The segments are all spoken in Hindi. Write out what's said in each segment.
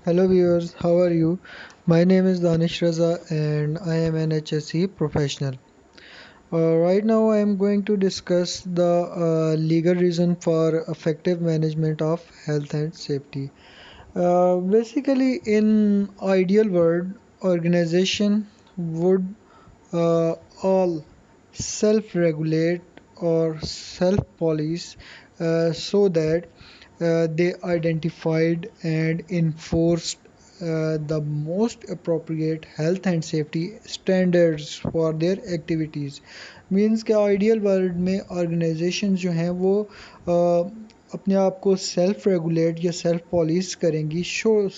Hello viewers, how are you? My name is Danish Raza and I am an HSE professional. Right now I am going to discuss the legal reason for effective management of health and safety. Basically, in ideal world, organization would uh, all self-regulate or self-police so that they identified and enforced the most appropriate health and safety standards for their activities. Means के आइडियल वर्ल्ड में ऑर्गेनाइजेशंस जो हैं वो अपने आप को सेल्फ रेगुलेट या सेल्फ पॉलिश करेंगी शो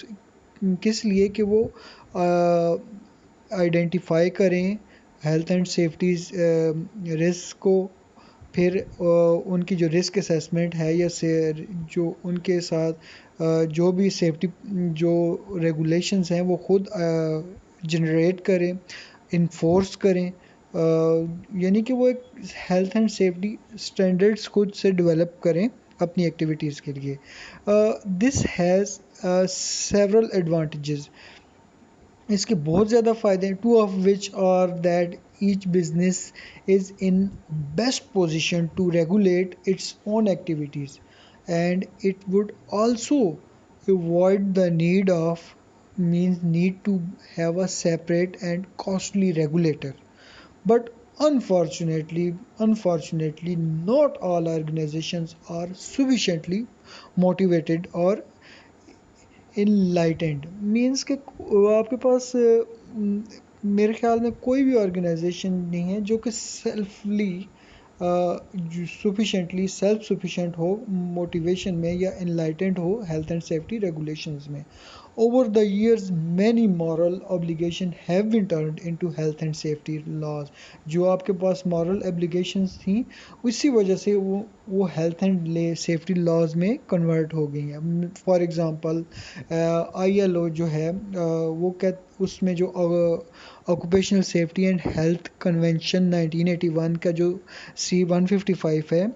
किस लिए कि वो आइडेंटिफाई करें हेल्थ एंड सेफ्टी रिस्क को, फिर उनकी जो रिस्क असेसमेंट है या से जो उनके साथ जो भी सेफ्टी जो रेगुलेशंस हैं वो खुद जनरेट करें, इन्फोर्स करें, यानी कि वो एक हेल्थ एंड सेफ्टी स्टैंडर्ड्स खुद से डेवलप करें अपनी एक्टिविटीज़ के लिए. This has several advantages. इसके बहुत ज़्यादा फ़ायदे हैं, two of which are that each business is in best position to regulate its own activities, and it would also avoid the need to have a separate and costly regulator. But unfortunately not all organizations are sufficiently motivated or enlightened. Means कि आपके पास मेरे ख्याल में कोई भी ऑर्गेनाइजेशन नहीं है जो कि सेल्फली सफिशेंटली सेल्फ सफिशेंट हो मोटिवेशन में या इनलाइटेंड हो हेल्थ एंड सेफ्टी रेगुलेशंस में. Over the years, many moral obligations have been turned into health and safety laws. जो आपके पास moral obligations थी, उसी वजह से वो health and safety laws में convert हो गई हैं. For example, ILO जो है वो उसमें जो occupational safety and health convention 1981 का जो C155 है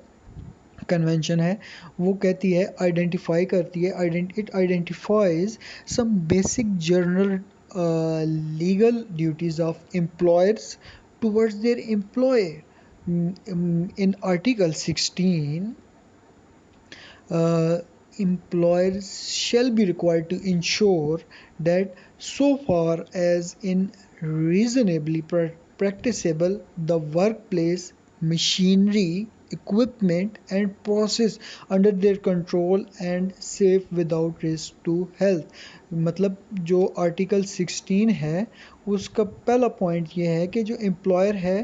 कन्वेंशन है, वो कहती है, आइडेंटिफाई करती है, it identifies some basic general legal duties of employers towards their employ. In Article 16, employers shall be required to ensure that so far as in reasonably practicable the workplace machinery, equipment and process under their control and safe without risk to health. मतलब जो आर्टिकल 16 है उसका पहला पॉइंट ये है कि जो एम्प्लॉयर है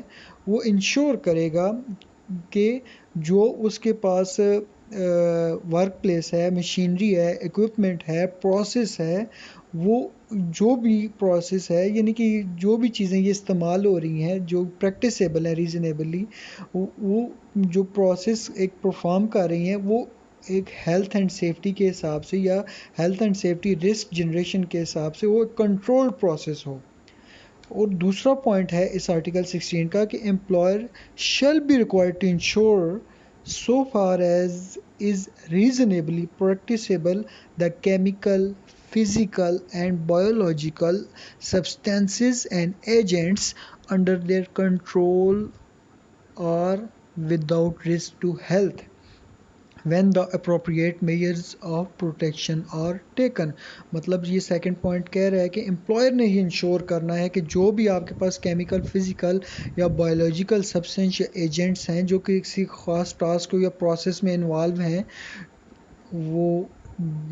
वो इंश्योर करेगा कि जो उसके पास वर्क प्लेस है, मशीनरी है, इक्विपमेंट है, प्रोसेस है, वो जो भी प्रोसेस है यानी कि जो भी चीज़ें ये इस्तेमाल हो रही हैं जो प्रैक्टिसेबल है रीज़नेबली, वो जो प्रोसेस एक परफॉर्म कर रही हैं वो एक हेल्थ एंड सेफ्टी के हिसाब से या health and safety risk generation के हिसाब से वो कंट्रोल्ड प्रोसेस हो. और दूसरा पॉइंट है इस आर्टिकल 16 का कि employer shall be required to ensure so far as is reasonably practicable the chemical, physical and biological substances and agents under their control are without risk to health when the appropriate measures of protection are taken. मतलब ये सेकंड पॉइंट कह रहा है कि एम्प्लॉयर ने ही इंश्योर करना है कि जो भी आपके पास केमिकल, फिजिकल या बायोलॉजिकल सब्सटेंस या एजेंट्स हैं जो कि किसी खास टास्क या प्रोसेस में इन्वॉल्व हैं, वो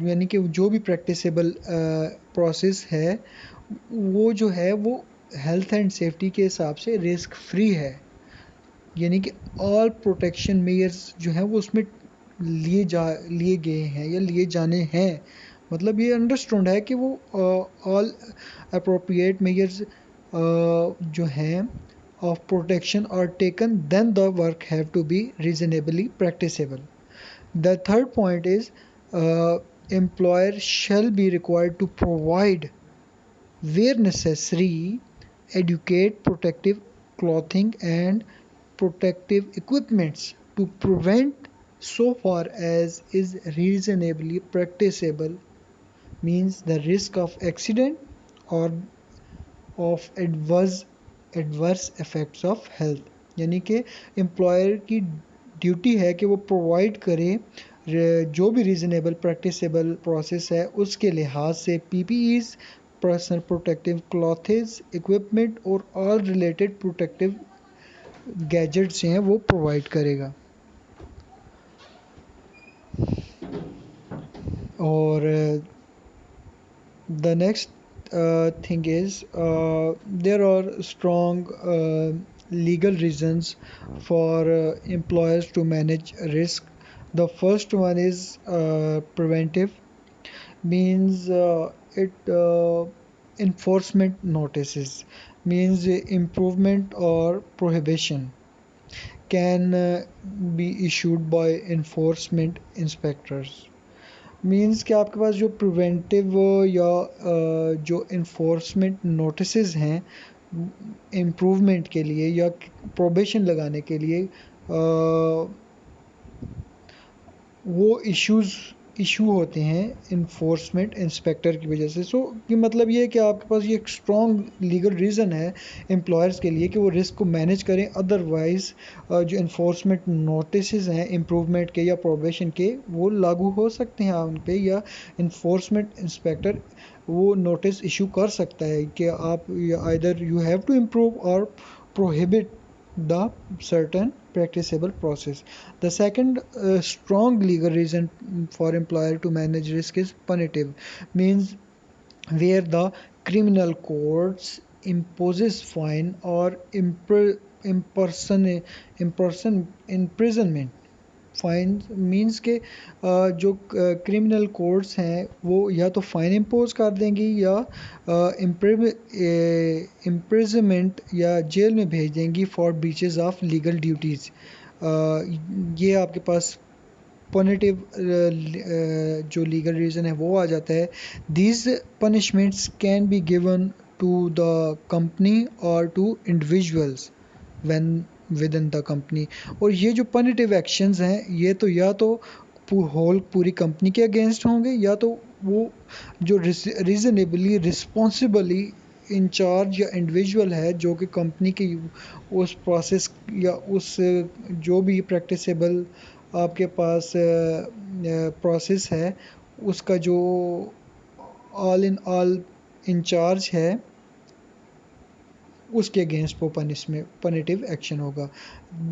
यानी कि जो भी प्रैक्टिसेबल प्रोसेस है वो जो है वो हेल्थ एंड सेफ्टी के हिसाब से रिस्क फ्री है. यानी कि ऑल प्रोटेक्शन मेयर्स जो हैं वो उसमें लिए गए हैं या लिए जाने हैं. मतलब ये अंडरस्टूड है कि वो ऑल अप्रोप्रिएट मेयर्स जो हैं of protection are taken then the work have to be reasonably practicable. The third point is employer shall be required to provide where necessary adequate protective clothing and protective equipments to prevent so far as is reasonably practicable means the risk of accident or of adverse effects of health। यानी कि एम्प्लॉयर की ड्यूटी है कि वो प्रोवाइड करे जो भी रीजनेबल प्रैक्टिसेबल प्रोसेस है उसके लिहाज से PPEs, personal protective clothes, equipment और ऑल रिलेटेड प्रोटेक्टिव गैजेट्स हैं वो प्रोवाइड करेगा। और the next thing is there are strong legal reasons for employers to manage risk. The first one is preventive, means it enforcement notices, means improvement or prohibition can be issued by enforcement inspectors। Means कि आपके पास जो प्रिवेंटिव या जो इन्फोर्समेंट नोटिसेस हैं इम्प्रूवमेंट के लिए या प्रोबेशन लगाने के लिए वो इशू होते हैं इन्फोर्समेंट इंस्पेक्टर की वजह से। सो कि मतलब ये है कि आपके पास ये एक स्ट्रॉन्ग लीगल रीज़न है एम्प्लॉयर्स के लिए कि वो रिस्क को मैनेज करें। अदरवाइज़ जो इन्फोर्समेंट नोटिस हैं इम्प्रूवमेंट के या प्रोबेशन के वो लागू हो सकते हैं उन पे, या इन्फोर्समेंट इंस्पेक्टर वो नोटिस इशू कर सकता है कि आप either you have to improve और prohibit the certain practicable process। The second strong legal reason for employer to manage risk is punitive, means where the criminal courts imposes fine or imprisonment। Fine means के जो क्रिमिनल कोर्ट्स हैं वो या तो फाइन इम्पोज कर देंगी या इम्प्रिजमेंट या जेल में भेज देंगी for breaches of legal duties. ये आपके पास पनिटिव जो लीगल रीज़न है वो आ जाता है। These punishments can be given to the company और to individuals when within the company. और ये जो पनिटिव एक्शंस हैं ये तो या तो पूरी कंपनी के अगेंस्ट होंगे या तो वो जो रीजनेबली रिस्पॉन्सिबली इंचार्ज या इंडिविजुअल है जो कि कंपनी की उस प्रोसेस या उस जो भी प्रैक्टिसेबल आपके पास प्रोसेस है उसका जो ऑल इन ऑल इंचार्ज है उसके अगेंस्ट वो पनिटिव एक्शन होगा।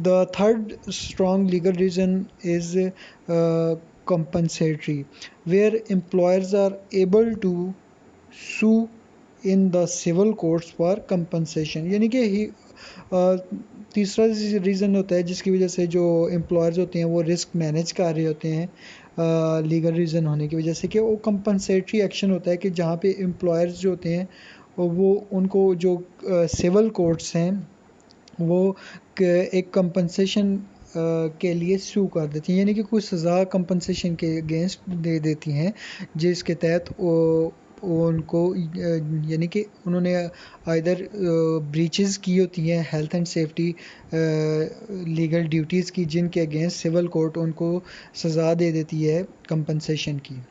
The third strong legal reason is compensatory, where employers are able to sue in the civil courts for compensation। यानी कि तीसरा रीज़न होता है जिसकी वजह से जो एम्प्लॉयर्स होते हैं वो रिस्क मैनेज कर रहे होते हैं लीगल रीज़न होने की वजह से कि वो कंपनसेटरी एक्शन होता है कि जहाँ पे एम्प्लॉयर्स जो होते हैं वो उनको जो सिविल कोर्ट्स हैं वो एक कंपनसेशन के लिए सू कर देती हैं, यानी कि कुछ सज़ा कंपनसेशन के अगेंस्ट दे देती हैं जिसके तहत उनको यानी कि उन्होंने आइदर ब्रीचेस की होती हैं health and safety legal duties की जिनके अगेंस्ट सिविल कोर्ट उनको सज़ा दे देती है कंपनसेशन की।